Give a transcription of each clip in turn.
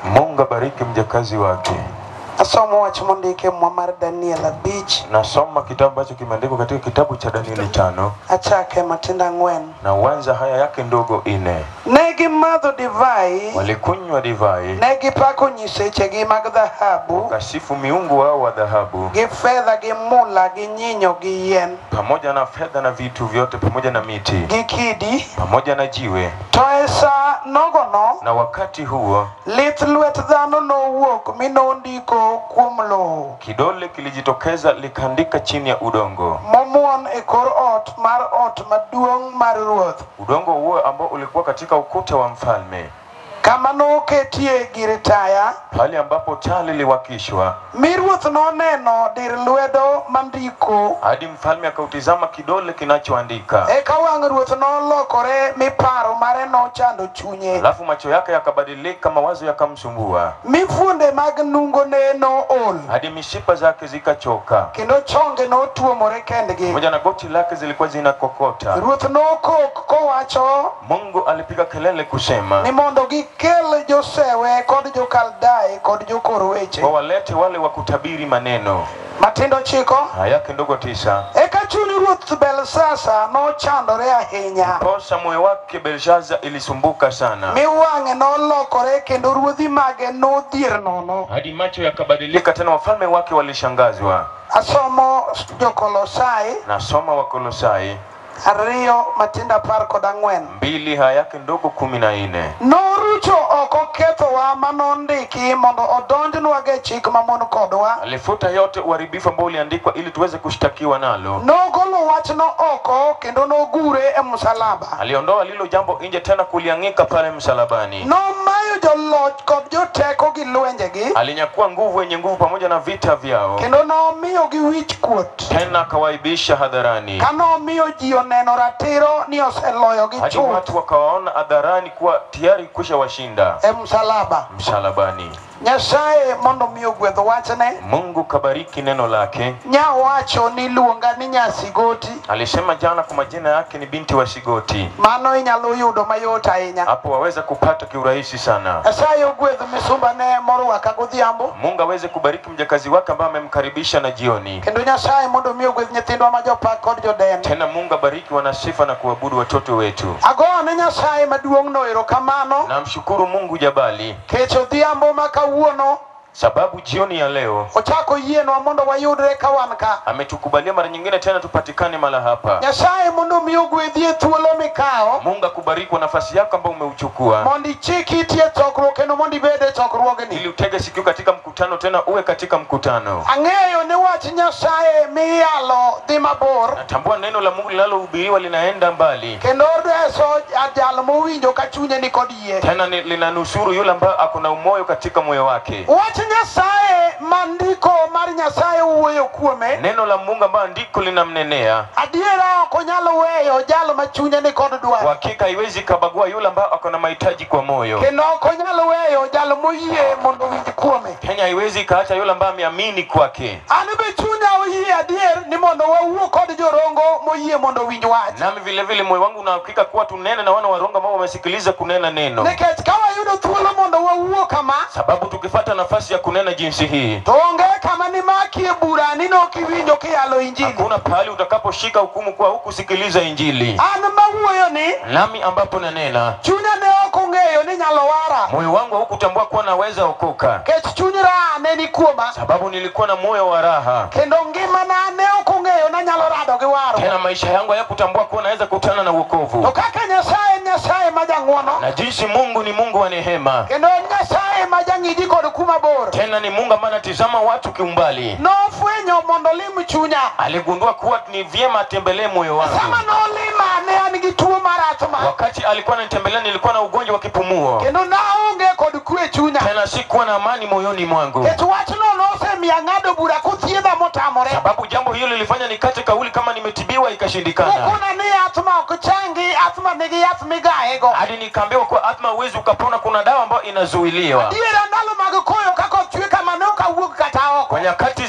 Mungu bariki mjakazi wake. Asomo wach mondike Mwamar Daniel Abich. Nasoma kitabu ambacho kimeandikwa katika kitabu cha Danieli 5. Achake matinda ngwen. Na uanza haya yake ndogo 4. Negi madho divai. Walikunywa divai. Negi pako nyiseche gi mag dhahabu. Kasifu miungu wao wa dhahabu. Gi fedha gi mula gi nyinyo gi yen. Pamoja na fedha na vitu vyote pamoja na miti. Gi kidi. Pamoja na jiwe. Toesa nogono. Na wakati huo. Lit lwet dhano no wuok minondiko kumlo. Kidole kilijitokeza likaandika chini ya udongo. Momuon ekor ot mar ot maduong mar ruoth. Udongo huo ambao ulikuwa katika ukuta wa mfalme. Kama no ketie giritaya. Pale ambapo taa liliwakishwa. Miruoth no neno dir lwedo mandiko. Hadi mfalme akautizama kidole kinachoandika. Eka wang' ruoth no lokore miparo mare no chando chunye. Alafu macho yake yakabadilika, mawazo yakamsumbua. Mifunde mag nungo neno ol. Hadi mishipa zake zikachoka. Kendo chonge no tuomore kendgi. Moja na goti lake zilikuwa zinakokota. Ruoth no kok kowacho. Mungu alipiga kelele kusema. Ni mondo gikel josewe kod jokaldai kod jokoroweche. Wawalete wale wa kutabiri maneno. Matindo chiko. Haya ndogo 9. Eka chuny ruoth Belshaza no chandore ahinya. Posa moyo wake Belshaza ilisumbuka sana. Miwang'e no lokore kendo ruodhi mage no dhier nono. Hadi macho yakabadilika tena, wafalme wake walishangazwa. Asomo Jokolosai. Nasoma Wakolosai 2 matinda 14. 2 haya yake ndogo 14. Norucho oko ketho wa manondiki mondo odonjnwa ge chik mamon kodwa. Alifuta yote uharibifu ambao uliandikwa ili tuweze kushtakiwa nalo. Nogolo wachno oko kendo nogure e msalaba. Aliondoa lilo jambo nje tena kuliangika pale msalabani. Nomayo joloch kod joteko gi lwenjegi. Alinyakua nguvu yenye nguvu pamoja na vita vyao. Kendo nomiyo gi wich kuot. Tena akawaibisha hadharani. Kanomiyo ji oneno ratiro ni oseloyo gi hadi chuth. watu wakawaona hadharani kuwa tayari kusha washinda. Msalabani. Nyasaye mondo miyo gwedho wachne. Mungu kabariki neno lake. Nyawacho ni luonga ni Nyasigoti. Alisema jana kwa majina yake ni binti wa Sigoti. Mano inyalo yudo mayot ahinya. Hapo waweza kupata kiurahisi sana. Nyasaye ogwedho misumbane morwaka godhiambo. Mungu aweze kubariki mjakazi wake ambaye amemkaribisha na jioni. Kendo Nyasaye mondo miyo gwedh nyithindwa ma jopak kod joden. Tena Mungu abariki wanasifa na kuabudu watoto wetu. Agone Nyasaye maduong' no erokamano. Namshukuru Mungu jabali. Kech odhiambo makawuono. Sababu jioni ya leo ochako yienwa mondo wayudre ka wan ka. Ametukubalia mara nyingine tena tupatikane mala hapa. Nyasaye mondo miyo gwedhie thuolo mikao. Mungu akubariki kwa nafasi yako ambayo umeuchukua. Mondi chiki tie chokruok kendo mondi bede chokruogni. Ili utege sikio katika mkutano tena uwe katika mkutano. Ang'eyo ni wach Nyasaye miyalo dhi mabor. Natambua neno la Mungu linalohubiriwa linaenda mbali. Kendo reso ajal mowinjo ka chunye ni kod yie. Tena linanusuru yule ambaye akona umoyo katika moyo wake. Nyasaye mandiko mar Nyasaye uwoyo kuome. Neno la Mungu ambayo andiko linamnenea. Adiera okonyalo weyo jalo machunye ni kod dwaro. Hakika haiwezi kabagua yule ambaye akona mahitaji kwa moyo. Kendo okonyalo weyo jalo moyie mondo winj kuome. Kenya haiwezi kaacha yule ambaye ameamini kwake. Anibe chunya oyie adier ni mondo wawuo kod jorongo moyie mondo winj wach. Nami vile vile moyo wangu unahakika kuwa tunene na wana warongo ambao wamesikiliza kunena neno. Nikech kawa yudo thuolo mondo wawuo kama. Sababu tukipata nafasi ya kunena jinsi hii. Tonge kama ni maki e bura nino kiwinjo kiyalo injili. Hakuna pahali utakaposhika hukumu kwa hukusikiliza injili. An mawuoyo ni. Nami ambapo nanena. Chunya ne okong'eyo ni nyalo wara. Moyo wangu hukutambua kuwa naweza okoka. Kech chuny raha ne ni kuoma. Sababu nilikuwa na moyo wa raha. Kendo ngimana ne okong'eyo na nyalo rado gi waro. Tena maisha yangu hayakutambua kuwa naweza kutana na wokovu. To kaka Nyasaye majang'wono. Na jinsi Mungu ni Mungu wa neema. Kendo Nyasaye majang'iji kod kuma bor. Tena ni Mungu ambaye anatizama watu kiumbali. Nofwenyo mondo lim chunya. Aligundua kuwa ni vyema atembelee moyo wangu. Sama nolima ne an gi tuo mar asthma. Wakati alikuwa ananitembelea nilikuwa na ugonjwa wa kipumuo. Kendo naonge kod kwe chunya. Tena sikuwa na amani moyoni mwangu. Kech wachno nosemiya ng'ado bura kuthiedha motamore. Sababu jambo hilo lilifanya nikate kauli kama nimetibiwa ikashindikana. Kuna ni asthma okuchangi, asthma nigi yath migaego. Hadi nikaambiwa kwa asthma uwezi ukapona, kuna dawa ambayo inazuiliwa. Diera ndalo mag koyo kako chwe kama ne okawuok kata oko. Kwa nyakati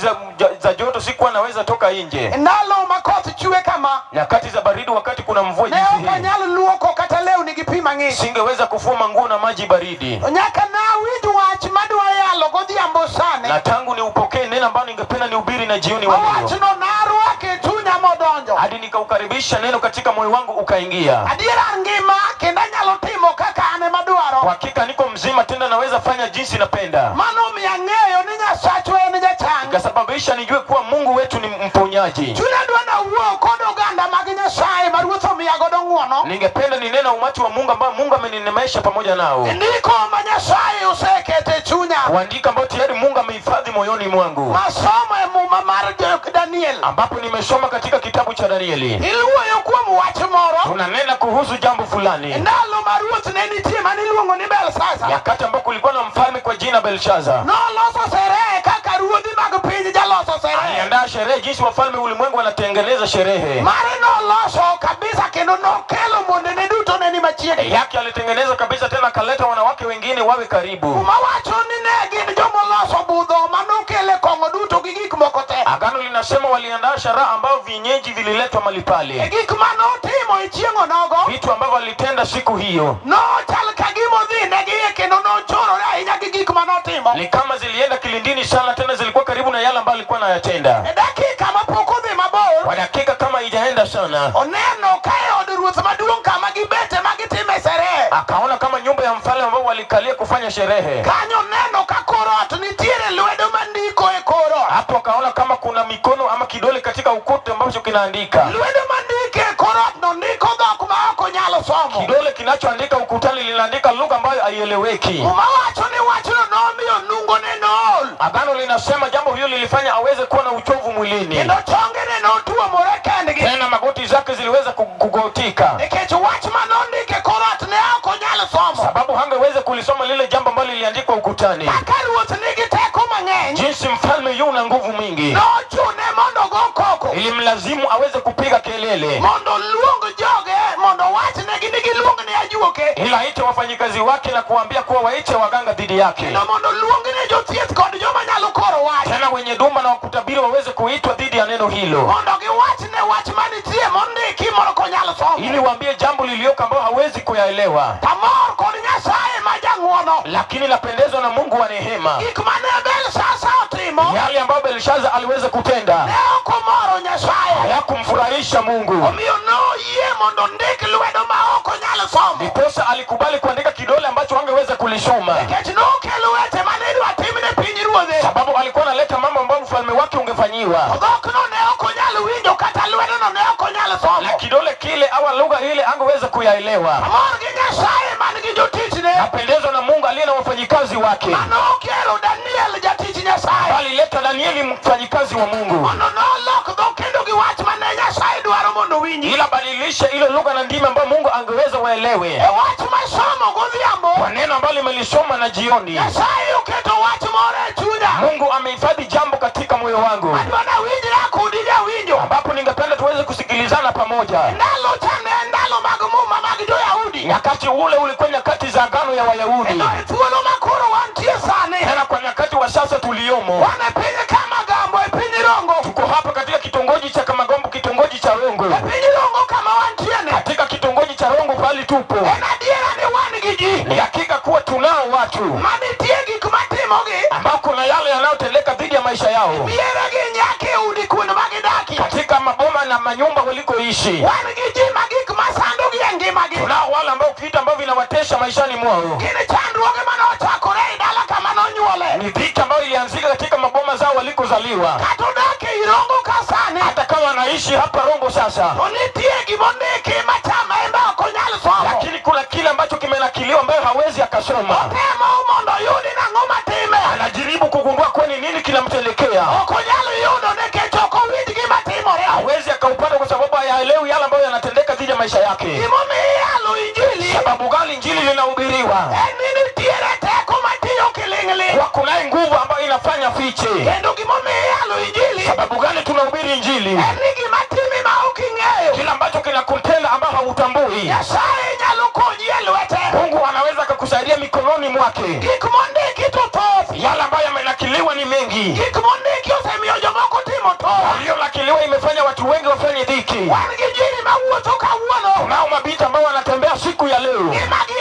za joto sikuwa naweza toka nje. Ndalo makoth chwe kama. Nyakati za baridi wakati kuna mvua jinsi hii. Ne okanyalo luoko kata lewni gi pi mang'eny. mang'ich. singeweza kufua manguo na maji baridi. Nyaka na winj wach madwa yalo godhiambo sani. Na tangu niupokee neno ambalo ningependa nihubiri na jioni wa leo, Wachno narwake chunya modonjo. hadi nikaukaribisha neno katika moyo wangu ukaingia. Adiera ngima kenda nyalo timo kaka ane madwaro. Kwa hakika niko mzima, tena naweza fanya jinsi napenda. Mano miya ng'eyo ni Nyasacho en jachang. Ikasababisha nijue kuwa Mungu wetu ni mponyaji. Chunya dwana wuo kod oganda mag Nyasaye ma Ruoth omiya godo ng'wono. Ningependa ninena umati wa Mungu ambao Mungu ameninemesha pamoja nao. Ndiko ma Nyasaye osekete chunya. Kuandika ambao tayari Mungu amehifadhi moyoni mwangu. Masomo e muma mar Daniel. Ambapo nimesoma katika kitabu cha Danieli. Iluoyo kuom wach moro. Tunanena kuhusu jambo fulani. Ndalo ma Ruoth ne nitie maniluongo ni Belshaza. Nyakati ambao kulikuwa na mfalme kwa jina Belshaza. Noloso sherehe kaka ruodhi mag piny jaloso sherehe. Aliandaa sherehe jinsi wafalme ulimwengu wanatengeneza sherehe. Mare noloso kabisa kendo nokelo mondene duto ne ni machiegni. Yake alitengeneza kabisa, tena akaleta wanawake wengine wawe karibu. Mawacho ni ne gin jomoloso budho manokele kong'o duto gi gik moko te. Agano linasema waliandaa sherehe ambao vinyeji vililetwa mali pale. Gik manotimo e chieng' onogo. Vitu ambavyo walitenda siku hiyo. Nochal ka gimodhi ne giye kendo nochorore ahinya gi gik manotimo. Ni kama zilienda kilindini sana, tena zilikuwa karibu na yale ambayo alikuwa anayatenda. E dakika mapok odhi mabor. Kwa dakika kama haijaenda sana, Oneno ka e od ruoth maduong' kama gibete magitime sherehe. akaona kama nyumba ya mfalme ambao walikalia kufanya sherehe. Kanyo neno ka korot nitiere lwedo mandiko e korot. Hapo akaona kama kuna mikono ama kidole katika ukuta ambacho kinaandika. Lwedo mandike e korot no ndiko dhok ma ok onyalo somo. Kidole kinachoandika ukutani linaandika lugha ambayo haieleweki. Mawacho ni wachno nomiyo nungo ne nool. Agano linasema jambo hilo lilifanya aweze kuwa na uchovu mwilini. Kendo chongene notuomore kendgi. Tena magoti zake ziliweza kugotika. Nikech wach manondike korot ne ok onyalo somo. Sababu hangeweza kulisoma lile jambo ambalo liliandikwa ukutani. Kaka ruoth nigi teko mang'eny. Jinsi mfalme yu na nguvu mingi, Nochune mondo go koko. ilimlazimu aweze kupiga kelele. Mondo luong joge mondo wachnegi ni giluong ne ajuoke. Ila aite wafanyikazi wake na kuambia kuwa waite waganga dhidi yake. Kendo mondo luong ne jothieth kod joma nyalo koro wach. Tena wenye duma na wakutabiri waweze kuitwa dhidi ya neno hilo. Mondo giwachne wach manitie mondiki mondo konyalo somo. Ili waambie jambo lilioko ambao hawezi kuyaelewa. Tamor kod Nyasaye ma jang'wono. Lakini napendezwa na Mungu wa rehema. Gik mane Belshaza otimo. Yale ambayo Belshaza aliweza kutenda Ne ok omoro Nyasaye. hayakumfurahisha Mungu. Omiyo noyie mondo ndik lwedo ma ok onyalo somo. Ndiposa alikubali kuandika kidole ambacho hangeweza kulisoma. Nikech nokelo weche mane idwa timne piny ruodhe. Sababu alikuwa analeta mambo ambayo mfalme wake ungefanyiwa. Dhokno ne ok onyalo winjo kata lwedono ne ok onyalo somo. Na kidole kile au lugha ile angeweza kuyaelewa. Amor gi Nyasaye man gi jotichne. Napendezwa na Mungu aliye na wafanyikazi wake. Manokelo Daniel jatich Nyasaye. Alileta Danieli mfanyikazi wa Mungu. Mondo nolok dhok kendo gi wach mane Nyasaye dwaro mondo winji. Ila badilisha ile lugha na ndimi ambayo Mungu angeweza waelewe. E wach masomo godhiambo. Kwa neno ambalo limelisoma na jioni. Nyasaye oketo wach moro e chunya. Mungu amehifadhi jambo katika moyo wangu. Adwana winjra kodi jawinjo. Ambapo ningependa tuweze kusikilizana pamoja. Ndalo chane ndalo mag muma mag jo-Yahudi. Nyakati ule ulikuwa nyakati za agano ya Wayahudi. Endo e thuolo makoro wantie sani. Tena kwa nyakati wa sasa tuliomo. Wane piny Kamagambo e piny Rongo. Tuko hapa katika kitongoji cha Kamagombo, kitongoji cha Rongo. E piny Rongo kama wantie ne. Katika kitongoji cha Rongo pali tupo. En adiera ni wan gi ji. Ni hakika kuwa tunao watu Manitie gik matimogi. ambao kuna yale yanayotendeka dhidi ya maisha yao. Miere gi nyake udi kuonde magidaki. Katika maboma na manyumba walikoishi. Wan gi ji ma gik masandogi e ngimagi. Tunao wale ambao vita ambao vinawatesha maishani mwao. Gin chandruoge manochakore e dala kama nonyuole. Ni vita ambayo ilianzika katika maboma zao walikozaliwa. Kata odak e Rongo ka sani. Hata kama wanaishi hapa Rongo sasa. To nitie gimondiki machama embe ok onyal somo. Lakini kuna kile ambacho kimenakiliwa ambayo hawezi akasoma. Otemo mondo yudi nang'o matime. Anajaribu kugundua kwani nini kinamtelekea. Ok onyal yudo nikech ok owinj gima timore. Hawezi akaupata kwa sababu hayaelewi yale ambayo yanatendeka dhidi ya maisha yake. Gimomiyo iyalo Injili. Sababu gani injili linahubiriwa? En ni nitiere teko matiyo kiling'ling'. Kwa kunaye nguvu ambayo inafanya fiche. Kendo gimomiyo iyalo Injili. Sababu gani tunahubiri injili? En ni gima timi ma ok ing'eyo. Kile ambacho kinakutenda ambao hautambui. Nyasaye nyalo konyi e lwete. Mungu anaweza akakusaidia mikononi mwake. Gik mondiki to thoth. Yale ambayo yamenakiliwa ni mengi. Gik mondiki osemiyo jomoko timo thoth. Yaliyonakiliwa imefanya watu wengi wafanye dhiki. Wan gi ji mawuotho kawuono. Tunao mabita ambao wanatembea siku ya leo. Ngimagi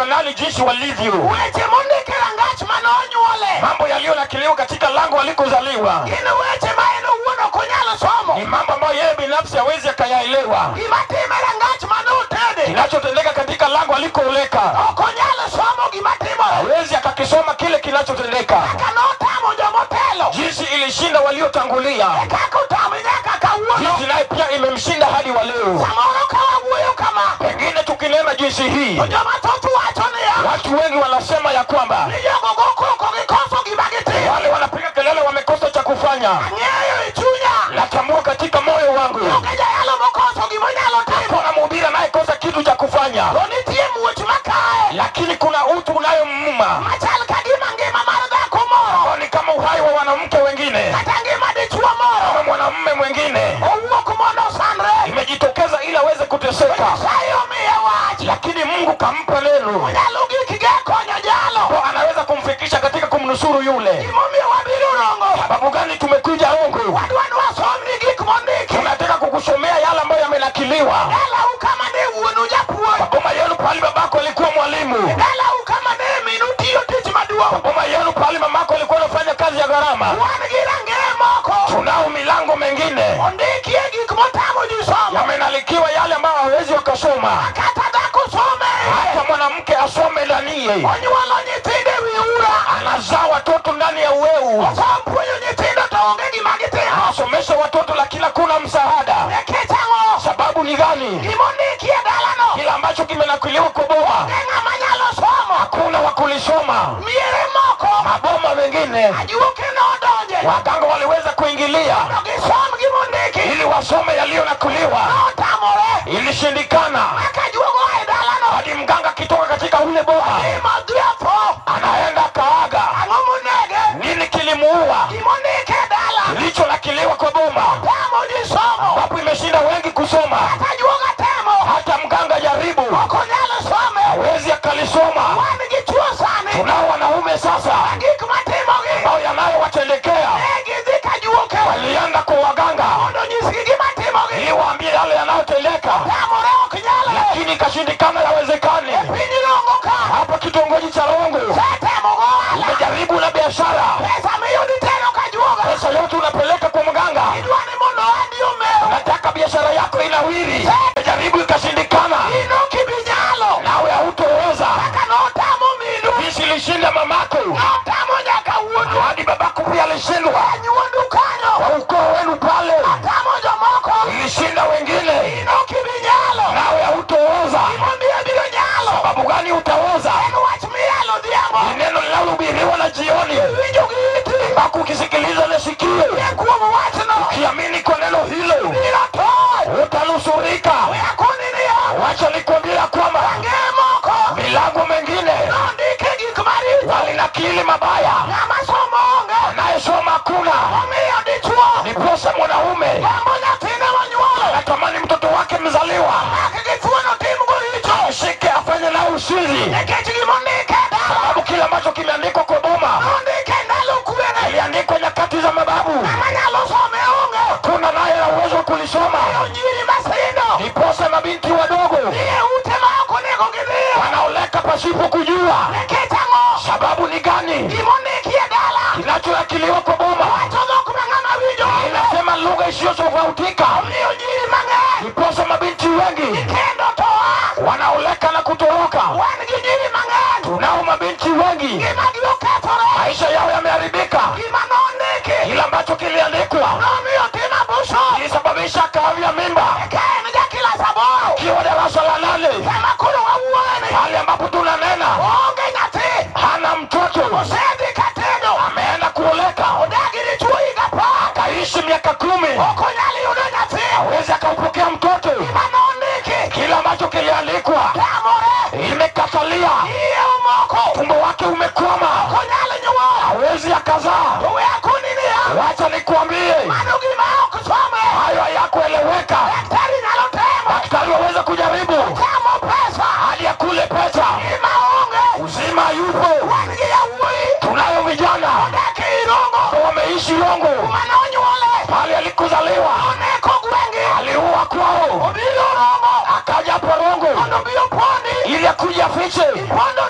nani jinsi walivyo. Weche mondike rangach manonyuole. Mambo yaliyonakiliwa katika lango walikozaliwa. Gin weche ma en owuon ok onyal somo. Ni mambo ambayo yeye binafsi hawezi akayaelewa. Gima timore rangach manotede. Kinachotendeka katika lango alikooleka. Ok onyal somo gima timore. Hawezi akakisoma kile kinachotendeka. Kanotamo jomotelo. Jinsi ilishinda waliotangulia. Kaka utame nyaka kawuono. Jinsi naye pia imemshinda hadi wa leo. Samoro kawuoyo kama. Pengine tukinena jinsi hii. Joma totu wacho niya. Watu wengi wanasema ya kwamba Ni jogo gokoko gikoso gima gitimo. wale wanapiga kelele wamekosa cha kufanya. Ng'eyo ichunya. Natambua katika moyo wangu. Onge jayalo mokoso gima onyalo timo. Kuna mhubiri anayekosa kitu cha kufanya. Nitie muoch makae. Lakini kuna utu unayomuma. Machal kagima ngima mar dhako moro. Ni kama uhai wa wanamke wengine. Kata ngima dichuo moro. Kama mwanamume mwengine. Owuok mondo sanre. Imejitokeza ili aweze kuteseka. Sayo miye wach. Lakini Mungu kampa neno. Nyalo gikige konyo jalo. Kwa anaweza kumfikisha katika kumnusuru yule. Imomiyo wabiro rongo. Sababu gani tumekuja Mungu? Wadwani wasomni gik mondiki. Tunataka kukusomea yale ambayo yamenakiliwa. Dala ukama ne wuonu japuonj. Boma yenu pale babako alikuwa mwalimu. Dala ukama ne minu tiyo tich maduong'. Boma yenu pale mamako alikuwa anafanya kazi ya gharama. Wan gi rangeye moko. Tunao milango mengine. Ondikie gik motamo ji somo. Yamenalikiwa yale ambayo hawezi wakasoma. Kata dhako some. Hata mwanamke asome ndaniye. Onyuolo nyithinde wi ura. Anazaa watoto ndani ya uweu. Osampuonyo nyithindo to onge gima gitimo. Anasomesha watoto lakini hakuna msaada. Nikech ang'o? Sababu ni gani? Gimondikie dalano. Kila ambacho kimenakiliwa kwa boma. Ng'ama nyalo somo. Hakuna wa kulisoma. Miere moko. Maboma mengine. Ajuoke nodonje. Waganga waliweza kuingilia. Gisom gimondiki. Ili wasome yaliyonakiliwa. Notamore. Ilishindikana. Akajuogo ae dalano. Hadi mganga akitoka katika ule boma. Imadhiafo. Anaenda kaaga. Ang'o monege? Nini kilimuua? Gimondike dala. Kilichonakiliwa kwa boma. Tamo ji somo. Ambapo imeshinda wengi kusoma. Akajuoga temo. Hata mganga jaribu. Oko nyalo some. Hawezi akalisoma. Wan gi chuo sani. Tunao wanaume sasa. Gik matimogi. Ambao yanayowatendekea. Gidhi kajuoke. Walienda kwa waganga. Mondo nyisgi gima timogi. Ili waambie yale yanayotendeka. Tamore ok nyale. Lakini ikashindikana yawezekani. Piny rongo ka. Hapa kitongoji cha Rongo. Setemo gohala. Umejaribu na biashara. Pesa miyudi teno kajuoga. Pesa yote unapeleka kwa mganga. Idwani mondo adi omeo. Nataka biashara yako inawiri. Umejaribu ikashindikana. Inoki binyalo. Nawe hautoweza. Kaka notamo minu. Jinsi ilishinda mamako. Notamo nyaka wuodu. Hadi babako pia alishindwa. Anyuondu kanyo. Kwa ukoo wenu pale. Tamo jomoko. Ilishinda wengine. Inoki binyalo. Nawe hautoweza. Imomiyo biro nyalo. Sababu gani utaweza? En wach miyalo dhiambo. Ni neno linalohubiriwa na jioni. Winjo giti. Mpaka ukisikiliza na sikio. Kuom wachno. Ukiamini kwa neno hilo. Biro toy. Utanusurika. Yakuni niya. Wacha nikwambie ya kwamba. Ng'e moko. Milango mengine. Nondike gik maricho. Walinakili mabaya. Ng'ama somo onge. Anayesoma hakuna. Omiyo dichuo. Ndiposa mwanaume. Gombo nyathine monyuolo. Anatamani mtoto wake mzaliwa. Mak githuono timgo richo. Ashike afanye naye usiri. Nikech gimondike dala. Sababu kile ambacho kimeandikwa kwa boma. Nondike ndalo kwere. Iliandikwa nyakati za mababu. Ng'ama nyalo some onge. Hakuna naye na uwezo wa kulisoma. Nyiri masindo. Ndiposa mabinti wadogo. Niye ute ma ok onego gidhiyo. Wanaoleka pasipo kujua. Nikech ang'o? Sababu ni gani? Gimondikie dala. Kinachoakiliwa kwa boma. Wacho dhok ma ng'ama winjo. Inasema lugha isiyotofautika. Omiyo nyiri mang'eny. Ndiposa mabinti wengi. Kendo toa. Wanaoleka na kutoroka. Wan gi nyiri mang'eny. Tunao mabinti wengi. Ngimagi okethore. Maisha yao yameharibika. Gima nondiki. Kile ambacho kiliandikwa. Nomiyo tima buso. Kilisababisha kahawia mimba. Kaen jakila saboro. Kiwa darasa la 8. Kama kuro wawuoyeni. Pale ambapo tunanena. Onge nyathi. Hana mtoto. Osedhi katedo. Ameenda kuoleka. Odagi dichuo higa 10. Kaishi miaka 10. Ok onyal yudo nyathi. Hawezi akaupokea mtoto. Gima nondiki. Kile ambacho kiliandikwa. Tamore. Imekatalia. Iye umoko. Tumbo wake umekwama. Ok onyal nyuol. Hawezi akazaa. Uwe akuni niya. Wacha nikwambie. Mano gima ok some. Hayo hayakueleweka. Daktari nyalo temo. Daktari waweza kujaribu. Tamo pesa. Hadi akule pesa. Gima onge. Uzima yupo. Wan gi yawuoyi. Tunayo vijana. Odaki Rongo. Wameishi Rongo. Mano onyuole. Pale alikozaliwa. Oneko gwenge. Aliua kwao. Obiro Rongo. Akaja hapa Rongo. Mondo obi opondi. Ili akuje afiche. Pondo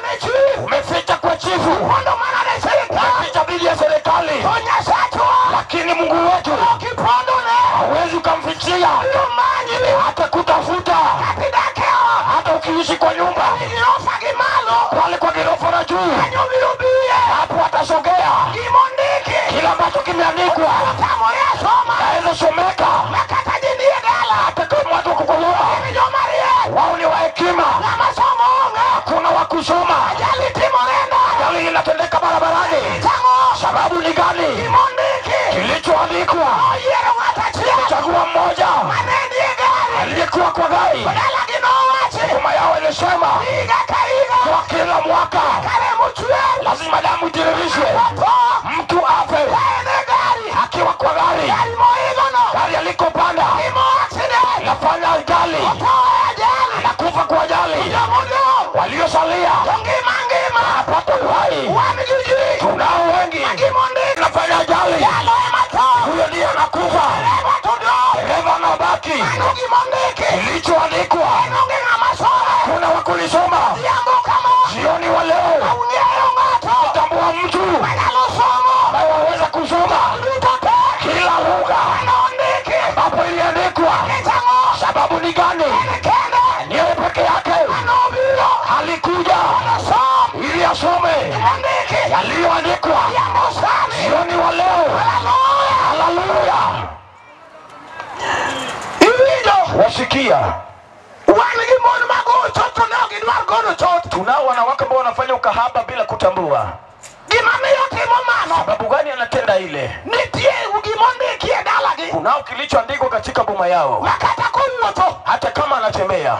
wetu umepita bili ya serikali, lakini Mungu wetu hawezi ukamfichia. Hata kutafuta, hata ukiishi kwa nyumba pale kwa ghorofa la juu, hapo atasogea kila ambacho kimeandikwa naweza someka. Hata kama watu kukoloma wao ni wa hekima, hakuna wa kusoma. Ajali inatendeka barabarani, sababu ni gani? Kilichoandikwa, chagua mmoja aliyekuwa kwa gari, hukuma yao inasema kwa kila mwaka lazima damu itiririshwe, mtu afe akiwa kwa gari. Gari alikopanda nafanya ajali, nakufa kwa ajali, waliosalia napata uhai. Tunao wengi nafanya ajali, huyo ndiye anakufa, dereva anabaki. Kilichoandikwa kuna wakulisoma. Jioni wa leo tambua mtu ambaye waweza kusoma kila lugha ambapo iliandikwa. Sababu ni gani? Niye peke yake alikuja ili asome yaliyoandikwa. Jioni wa leo, haleluya, wasikia tunao wanawake ambao wanafanya ukahaba bila kutambua. Sababu gani anatenda ile? Kunao kilichoandikwa katika boma yao, hata kama anatembea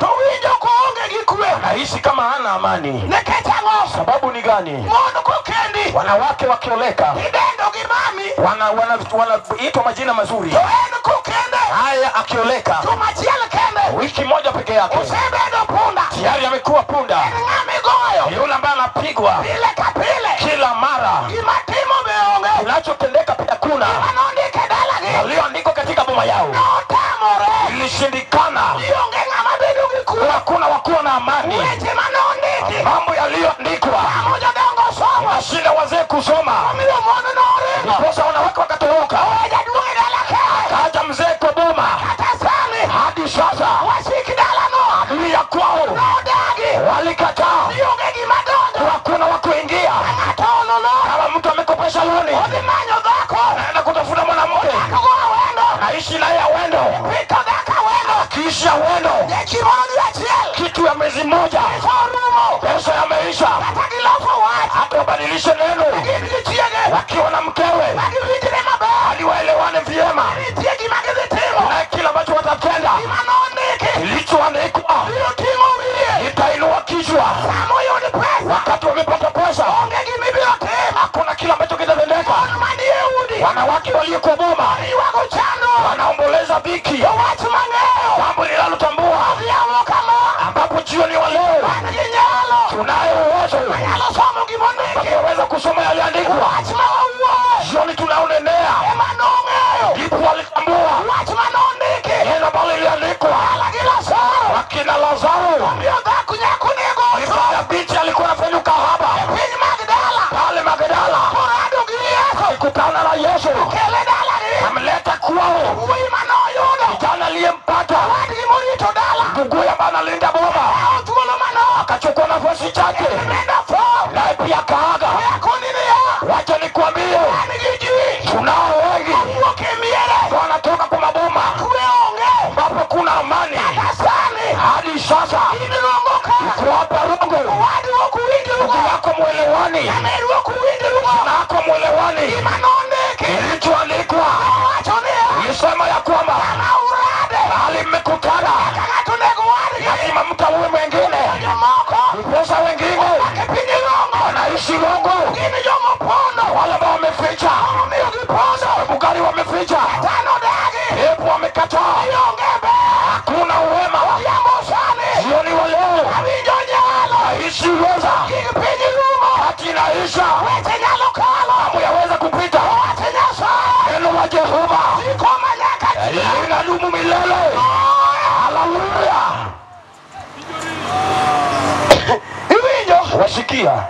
anahisi kama hana amani. Sababu ni gani? Wanawake wakioleka wanaitwa majina mazuri. Haya, akioleka wiki moja peke yake tayari amekuwa punda. Yule ambaye anapigwa kila mara. Kinachotendeka pia kuna walioandikwa katika boma yao ilishindikana. Hakuna wakuwa na amani. Mambo yaliyoandikwa washinda wazee kusoma. Ndiposa wanawake wakatoroka, kaja mzee kwa boma. Hadi sasa adui ya kwao walikataa. Hakuna wakuingia. Kama mtu amekopesha loni, naenda kutafuta mwanamke, naishi naye awendo, kisha wendo kitu ya mwezi mmoja, pesa yameisha. Hata wabadilishe neno wakiwa na mkewe hadi waelewane vyema, na kila ambacho watatenda kilichoandikwa itainua kichwa. Wakati wamepata pesa, hakuna kila ambacho kitatendeka. Wanawake waliokuwa boma wanaomboleza biki, jambo linalotambua ambapo jioni wa leo tunayo uwezo waweza kusoma yaliandikwa. Jioni tunaonenea, ndipo walitambua neno ambalo liliandikwa. Wakina Lazaro alipata binti alikuwa anafanya ukahaba pale Magdala, alikutana na Yesu, ameleta kwao kijana aliyempata ndugu ambaye analinda boma, akachukua nafasi chake naye pia kaaga. Wacha nikwambie, tunao wengi wanatoka kwa maboma ambapo kuna amani. Hadi sasa kuwapa rungu ndugu yako mwelewani, nako mwelewani. Kilichoandikwa ilisema ya kwamba hali mmekutana lazima mtaue mwengine. Mposa wengine wanaishi rungu, wale ambao wameficha bugari wameficha, hebu wamekataa. Hakuna uwema. Jioni wa leo naishi weza hati naisha, hamu yaweza kupita. Neno la Jehova linadumu milele. Haleluya. Wasikia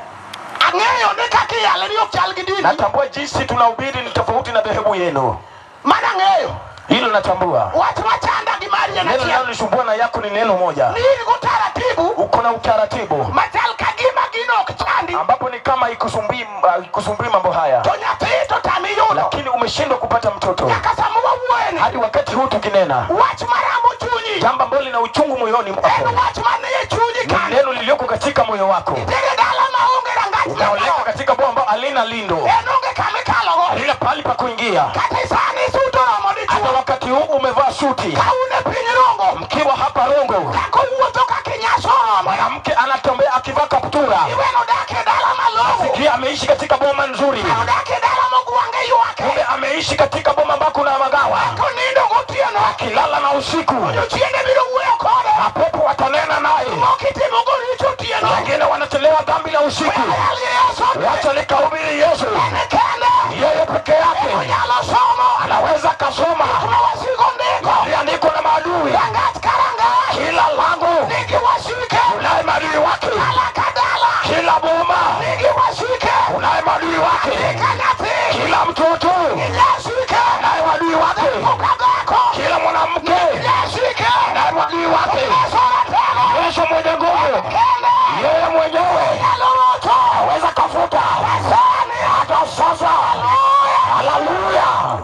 Ang'eyo ne kaka yale ni ok chal gi dini. Natambua jinsi tunahubiri ni tofauti na dhehebu yenu. Mana ng'eyo. Hilo natambua. Watu wachanda gimari neno linalosumbua na yako ni neno moja. Ni utaratibu. Uko na utaratibu. Matal kagima gino kichandi. Ambapo ni kama ikusumbui mambo haya. Tonya pito tamiyuno. Lakini umeshindwa kupata mtoto. Yakasamuwa uweni. Hadi wakati huu tukinena. Watu maramu chunyi. Jambo ambalo lina uchungu moyoni mwako. Watu manaye chunyi kani. Neno lilioko katika moyo wako. Tere dala maunge rangati. Unaoleka katika boma ambao alina lindo. Enonge kamekalo. Alina pali pa kuingia. Katisani suto na modichu. Hata wakati huu umevaa suti. Kaune pinyirongo. Mkiwa hapa Rongo. Kako uotoka kinyasoro. Mwanamke anatembea akivaa kaptura. Iweno dake dala malogo. Sikia ameishi katika boma nzuri. Dake dala moguange yuake. Kumbe ameishi katika boma ambako kuna magawa. Konindo gotieno. Akilala na usiku. Uchiende bilo uwe kode. Mapepo watanena naye. Mokiti mungu nicho tieno. Wengine wanachelewa dhambi la usiku. Wacha nikahubiri Yesu. Yeye peke yake anaweza kasoma. Aliandikwa na maadui. Kila lango unaye maadui wake. Kila boma unaye maadui wake. Kila mtoto unaye maadui wake. Kila mwanamke unaye maadui wake. Yesu mwenye nguvu, yeye mwenyewe aweza kafuta hata sasa. Haleluya.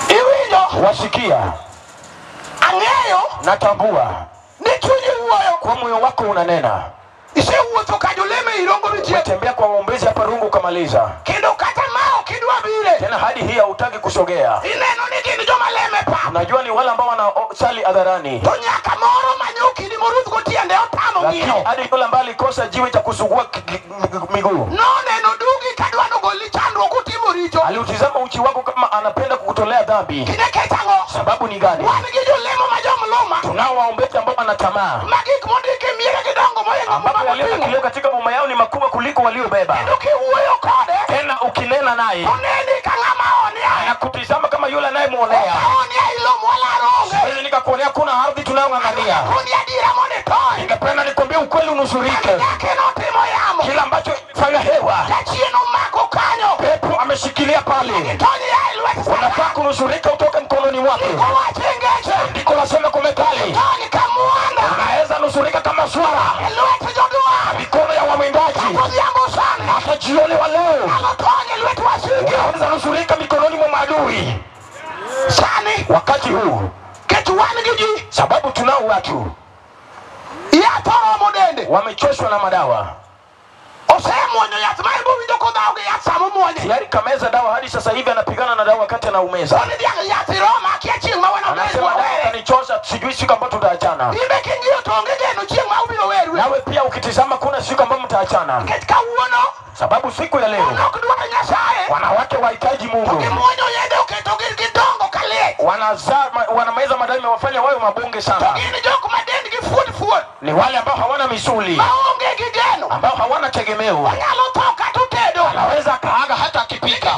Iwijo wasikia. Ang'eyo natambua ni chunyi uoyo kwa moyo wako unanena. Ise uoto kajuleme irongo bitie. Tembea kwa uombezi hapa Rungu kamaliza. Kindo kata mao kidwa bile. Tena hadi hii hautaki kusogea. Ineno niki ni joma leme pa. Unajua ni wale ambao wanasali hadharani. Tonyaka moro manyuki ni moruthi kotia ndeo tamo ngio. Lakini hadi yule ambaye alikosa jiwe cha kusugua miguu. No neno dugi kadwano goli chandu kutimu richo. Aliutizama uchi wako kama anapenda kukutolea dhambi. Kineke tango. Sababu ni gani? Wanigijo lemo majomu loma. Tunao waombezi ambao wanatamaa. Magik mondike miere kidongo moyengo. Ambapo walio katika boma yao ni makubwa kuliko waliobeba. Nduki uoyo kode. Tena ukinena naye. Uneni kangama onia. Anakutizama kama yule anayemuonea. Onia ilo mwala ronge. Siwezi nikakuonea kuna ardhi tunayong'ang'ania. Kunia dira monitoi. Ningependa nikwambie ukweli unusurike. Kino timo yamo. Kila ambacho fanya hewa. Tachieno mako kanyo. Pepo ameshikilia pale. Tony ya ilweti. Unafaa kunusurika utoke mkononi mwake. Kwa chengeche. Ndiko nasema kumetali. Tony kamuanda. Unaweza nusurika kama swara. Ilweti jodua. Mikono ya wawindaji. Kuziambo sana. Hata jioni wa leo. Tony ilweti wasiki. Unaweza nusurika mikononi mwa maadui. Sani. Wakati huu. Ketu wani giji. Sababu tunao watu. Ya toro modende. Wamechoshwa na madawa. Osemonyo yatmaibu windoko daoge yatsamu mwonye. Tayari kameza dawa hadi sasa hivi anapigana na dawa wakati anaumeza. Oni dianga yatiroma kia chingma wana anasema dawa kanichosa sijui siku ambayo tutaachana. Ibe kingiyo tonge geno chingma ubilo weru. Nawe pia ukitizama kuna siku ambayo mtaachana. Ketika uono. Sababu siku ya leo. Wanawake wahitaji Mungu. Kimonyo yende uketoge kidongo kale. Wanameza madai mewafanya wawe mabonge sana. Togini joko madendi kifuti fuot. Ni wale ambao hawana misuli. Maonge kigeno. Ambao hawana tegemeo. Wanyalo toka tutedo. Anaweza kaaga hata akipika.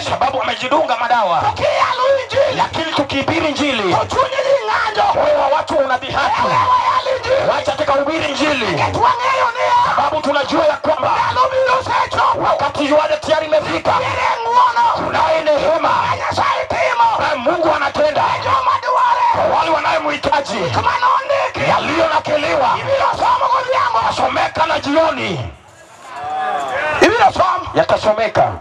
Sababu amejidunga madawa. Lakini tukihubiri Injili. Moyo wa watu unadhihaki. Wacha tukahubiri Injili. Sababu tunajua ya kwamba wakati wale tayari imefika. Tunaye neema. Mungu anatenda. Kwa wale wanayemhitaji. Yaliyonakiliwa. Yasomeka na jioni. Yatasomeka.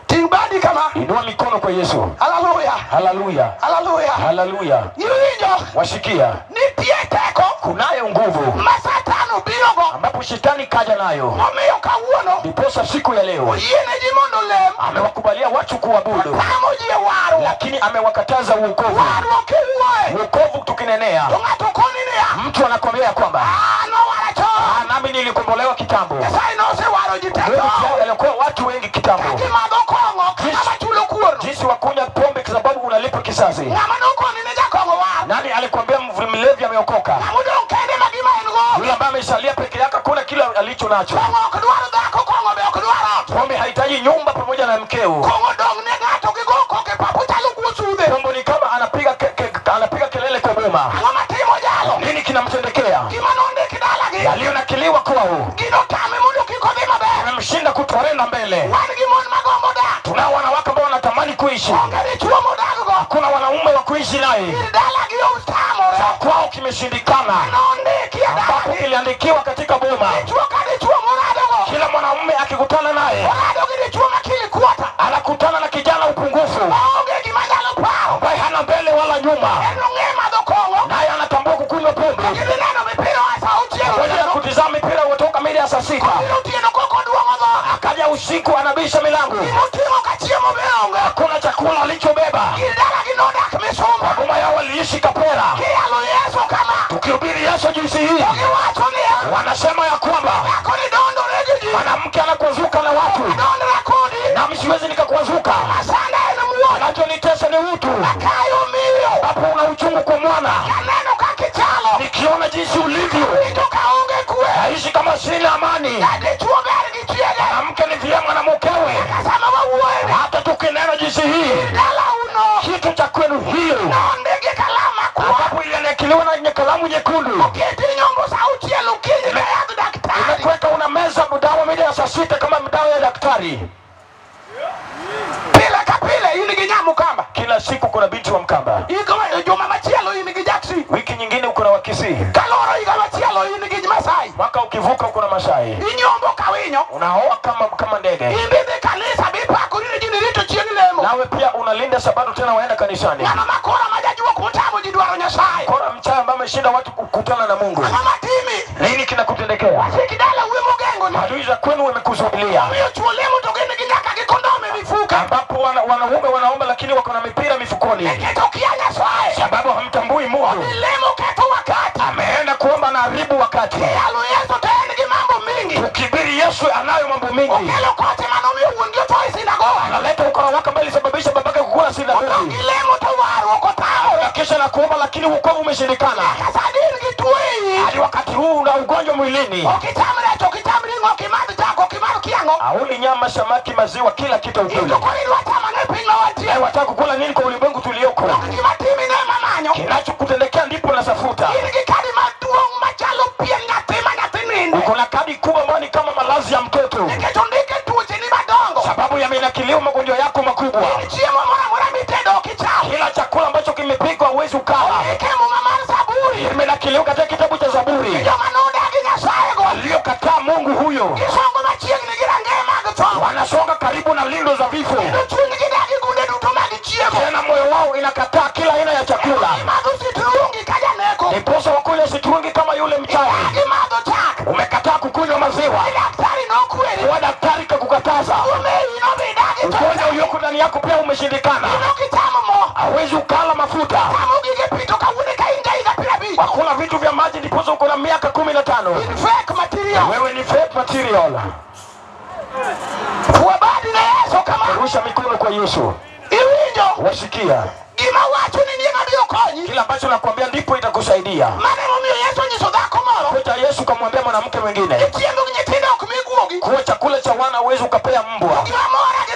Timbadi kama. Inua mikono kwa Yesu. Haleluya. Haleluya. Haleluya. Haleluya. Yuinyo. Wasikia. Nitie teko. Kunayo nguvu. Masatano birogo. Ambapo shetani kaja nayo. Momeyo kawuono. Ndiposa siku ya leo. Yene jimondo lem. Amewakubalia watu kuabudu. Pamoje waro. Lakini amewakataza uokovu. Waro kiwe. Uokovu tukinenea. Tungato konenea. Mtu anakwambia kwamba. No waracho. Nami nilikombolewa kitambo. Sai no se waro jiteko. Walikuwa watu wengi kitambo. Kimado kongo. Kama chulo kuono. Jinsi wakunywa pombe kwa sababu unalipa kisasi. Ngama no konene kongo wa. Nani alikwambia mlevi ameokoka? Amudon kende magima ngo. Yule ambaye amesalia peke yake kuna kila alicho nacho. Kongo kudwaro dako kongo be kudwaro. Pombe haitaji nyumba pamoja na mkeo. Kongo dong ne gato kigoko ke paputa lukusude. Pombe ni kama anapiga kelele kwa boma. Ngama timo jalo. Nini kinamtendekea? Kimanonde kidala gi. Yaliyo na kuzaliwa kwao gino tame mondo kiko dhima be imemshinda kutorenda mbele. wan gi mon magombo da Tunao wanawake ambao wanatamani kuishi, onge chuo modago hakuna wanaume wa kuishi naye. dala gi ostamore Cha kwao kimeshindikana, nondiki ambapo adagi kiliandikiwa katika boma. chuo kadi chuo moradogo Kila mwanamume akikutana naye moradogo ni chuo makili kuota anakutana na kijana upungufu onge gimanyalo paro ambaye hana mbele wala nyuma, enong'e madho kongo naye anatambua kukunywa pombe gidhineno mipira wa sauchielo pamoja na kutizama mipira kutoka mida ya saa 6. otieno koko duong'o dho Akaja usiku anabisha milango, gimoting'o kachiemo be onge hakuna chakula alichobeba. gidala gi nodak misumba Boma yao waliishi kapera. kiyalo Yesu kama Tukihubiri Yesu jinsi hii, giwacho niya wanasema ya kwamba dhako ni dondore gi ji mwanamke anakuazuka na watu, dondora kodi na msiwezi nikakuazuka. masanda en muono Anachonitesa ni utu, kayo miyo ambapo una uchungu kwa mwana. kaneno kakichalo Nikiona jinsi ulivyo, ito kaonge kwe naishi kama sina amani. adi chuo ber gi chiege Mwanamke ni vyema na mkewe. kasama wawuoyene Hata tukinena jinsi hii, dala uno kitu cha kwenu hiyo, nondigi kalama kwa ambapo ilianekiliwa na kalamu nyekundu, kiti nyombo sauchielo kinyi be yadh daktari imekweka una meza dawa mida ya saa 6 kama dawa ya daktari. pile ka pile in gi nyamukamba Kila siku kuna binti wa Mkamba, iko juma machielo in gi jaksi wiki nyingine uko na Wakisii, kaloro iga machielo in gi Masai mwaka ukivuka uko na Masai. inyombo kawinyo Unaoa kama ndege, imbidhi kanisa bipakurine jini rito chieng' lemo nawe pia unalinda sabato tena waenda kanisani. ng'ama makora majajuok motamo ji dwaro Nyasaye Kora mchana ambaye ameshinda watu kukutana na Mungu. ng'ama timi Nini kinakutendekea? sikidala uwe mogengo ni Adui za kwenu wamekuzuilia, miyo chuo lemo to gin gi nyaka gi kondome mifuka ambapo wanaume wanaomba lakini wako na mipira mifukoni, keto kia Nyasaye sababu hamtambui Mungu. lemo keto wakati Ameenda kuomba na haribu wakati. yalo Yesu to en gi mambo mingi Ukibiri Yesu anayo mambo mingi. okelo kote manomiyo wuon gi otho e sinagoga Analeta ukora wake mbele sababisha babake kukula sinagogi. gilemo to waruok otamo Na kisha na kuomba lakini wokovu umeshindikana. kasadin gi tuo iyi Hadi wakati huu una ugonjwa mwilini. okicham rech okicham ring'o okimadh chak okimadh kiang'o Hauli nyama, samaki, maziwa, kila kitu ukule. itokoni dwa chama ng'e piny mawantie Wataka kukula nini kwa ulimwengu tulioko? gima timi ne mamanyo Kinachokutendekea ndipo nasafuta. in gi kadi maduong' machalo pien nyathi ma nyathi ninde Uko na kadi kubwa ambayo ni kama malazi ya mtoto, nikech ondike tuocheni madongo sababu yamenakiliwa magonjwa yako makubwa. chiemo moro amora mitedo okicham Kila chakula ambacho kimepikwa huwezi ukala. ondike muma mar Zaburi Imenakiliwa katika kitabu cha Zaburi. joma nodagi Nyasaye go Waliokataa Mungu huyo gisongo machiegni gi rangeye mag tho wanasonga karibu na lindo za vifo, kendo chunygi dagi gunde duto mag chiemo tena moyo wao inakataa kila aina ya chakula. imadho sitrungi ka janeko Ndiposa wakunywa sitrungi kama yule mchawi. gimadho chak Umekataa kukunywa maziwa, daktari nokweri kwa daktari kakukataza. umei nobidagi Ugonjwa ulioko ndani yako pia umeshindikana. inokichamo mo Hawezi ukala mafuta, tamo gige pito kawuone ka in jaiga 50 wakula vitu vya maji, ndiposa uko na miaka 15. in fake material Wewe ni fake material. fuabadi ne Yesu kama Rusha mikono kwa Yesu. iwinjo Wasikia gima wacho ni ndiye mabiro konyi kila ambacho nakwambia, ndipo itakusaidia. mane momiyo Yesu onyiso dhako moro Peta Yesu kamwambia mwanamke mwingine, chiembo gi nyithindo ok mi guogi kuwa chakula cha wana huwezi ukapea mbwa. gima mora gi